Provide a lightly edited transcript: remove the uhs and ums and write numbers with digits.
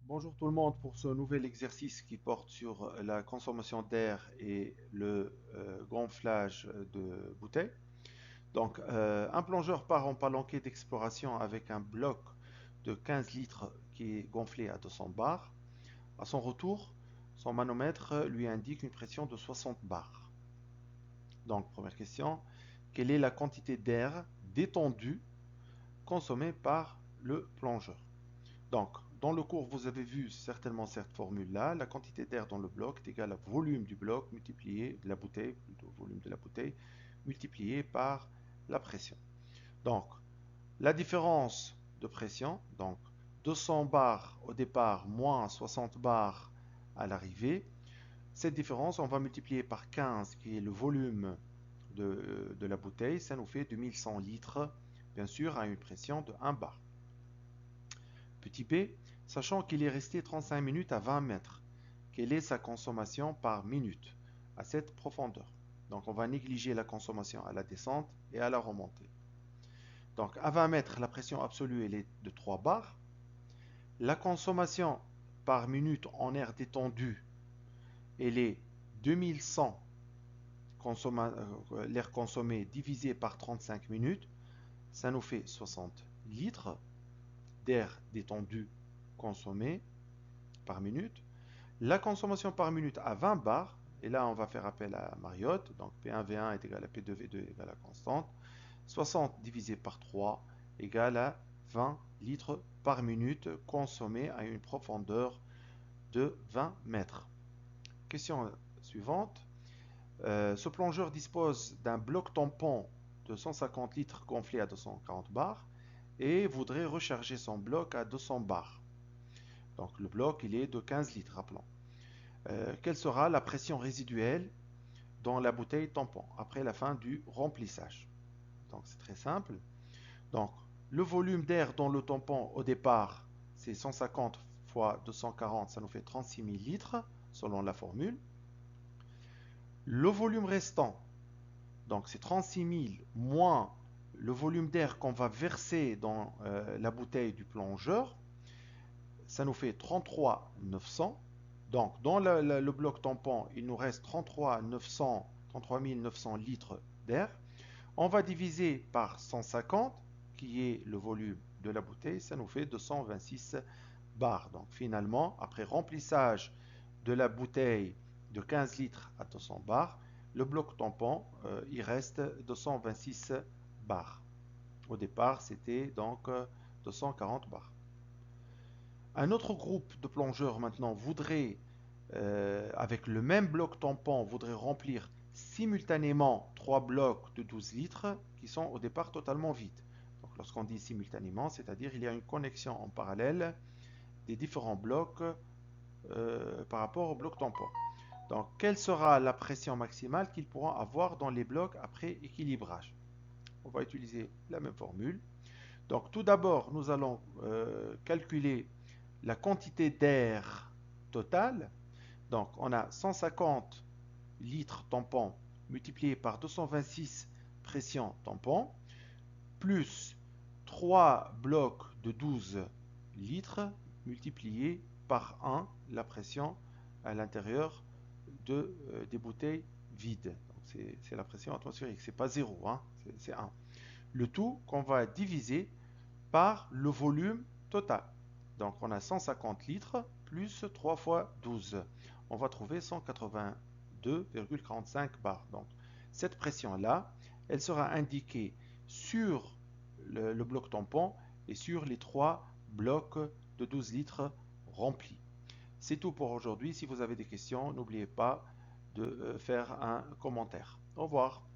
Bonjour tout le monde pour ce nouvel exercice qui porte sur la consommation d'air et le gonflage de bouteilles. Un plongeur part en palanquet d'exploration avec un bloc de 15 litres qui est gonflé à 200 bars. À son retour, son manomètre lui indique une pression de 60 bars. Donc, première question, quelle est la quantité d'air détendu consommée par le plongeur? Donc, dans le cours, vous avez vu certainement cette formule-là. La quantité d'air dans le bloc est égale au volume du bloc multiplié de la bouteille, plutôt volume de la bouteille, multiplié par la pression. Donc, la différence de pression, donc 200 bars au départ moins 60 bars à l'arrivée, cette différence, on va multiplier par 15, qui est le volume de la bouteille. Ça nous fait 2100 litres, bien sûr, à une pression de 1 bar. Petit p, sachant qu'il est resté 35 minutes à 20 mètres, quelle est sa consommation par minute à cette profondeur? Donc on va négliger la consommation à la descente et à la remontée. Donc à 20 mètres, la pression absolue elle est de 3 bars. La consommation par minute en air détendu, elle est 2100 l'air consommé divisé par 35 minutes. Ça nous fait 60 litres d'air détendu consommé par minute. La consommation par minute à 20 bars, et là on va faire appel à Mariotte, donc P1 V1 est égal à P2 V2 égale à constante, 60 divisé par 3 égale à 20 litres par minute consommés à une profondeur de 20 mètres. Question suivante. Ce plongeur dispose d'un bloc tampon de 150 litres gonflé à 240 bars et voudrait recharger son bloc à 200 bars. Donc le bloc il est de 15 litres, rappelons. Quelle sera la pression résiduelle dans la bouteille tampon après la fin du remplissage? Donc c'est très simple. Donc le volume d'air dans le tampon au départ, c'est 150 fois 240, ça nous fait 36 000 litres selon la formule. Le volume restant, donc c'est 36 000 moins le volume d'air qu'on va verser dans la bouteille du plongeur, ça nous fait 33 900. Donc, dans le bloc tampon, il nous reste 33 900 litres d'air. On va diviser par 150, qui est le volume de la bouteille, ça nous fait 226 bars. Donc, finalement, après remplissage de la bouteille de 15 litres à 200 bars, le bloc tampon, il reste 226 bars. Au départ, c'était donc 240 bars. Un autre groupe de plongeurs maintenant voudrait, avec le même bloc tampon, voudrait remplir simultanément trois blocs de 12 litres qui sont au départ totalement vides. Donc lorsqu'on dit simultanément, c'est-à-dire il y a une connexion en parallèle des différents blocs par rapport au bloc tampon. Donc quelle sera la pression maximale qu'ils pourront avoir dans les blocs après équilibrage? On va utiliser la même formule. Donc tout d'abord, nous allons calculer la quantité d'air totale. Donc on a 150 litres tampon multiplié par 226 pression tampon, plus 3 blocs de 12 litres multiplié par 1 la pression à l'intérieur des bouteilles vides. C'est la pression atmosphérique, c'est pas 0, hein, c'est 1. Le tout qu'on va diviser par le volume total. Donc on a 150 litres plus 3 fois 12. On va trouver 182,45 bars. Donc cette pression-là, elle sera indiquée sur le bloc tampon et sur les trois blocs de 12 litres remplis. C'est tout pour aujourd'hui. Si vous avez des questions, n'oubliez pas de faire un commentaire. Au revoir.